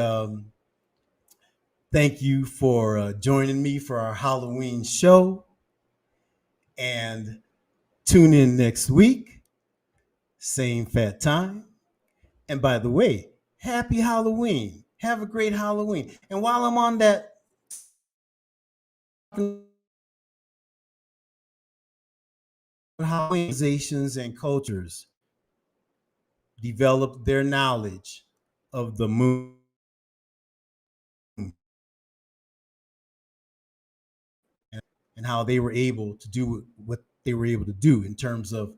thank you for joining me for our Halloween show. And tune in next week, same fat time. And by the way, happy Halloween. Have a great Halloween. And while I'm on that, how organizations and cultures developed their knowledge of the moon and how they were able to do what they were able to do in terms of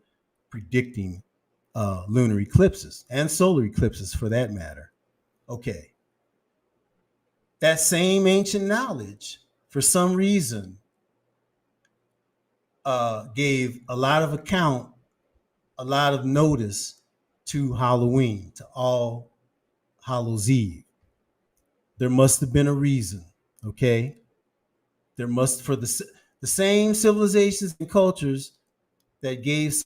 predicting lunar eclipses and solar eclipses for that matter. Okay. That same ancient knowledge, for some reason, gave a lot of notice to Halloween, to All Hallows Eve. There must have been a reason, okay? There must, for the same civilizations and cultures that gave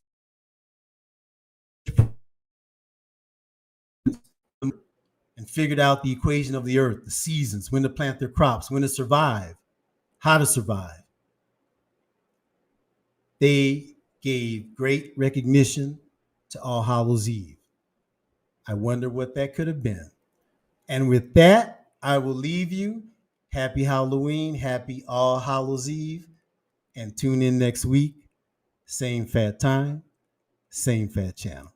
and and figured out the equation of the earth, the seasons, when to plant their crops, when to survive, how to survive. They gave great recognition to All Hallows Eve. I wonder what that could have been. And with that, I will leave you. Happy Halloween, happy All Hallows Eve, and tune in next week. Same fat time, same fat channel.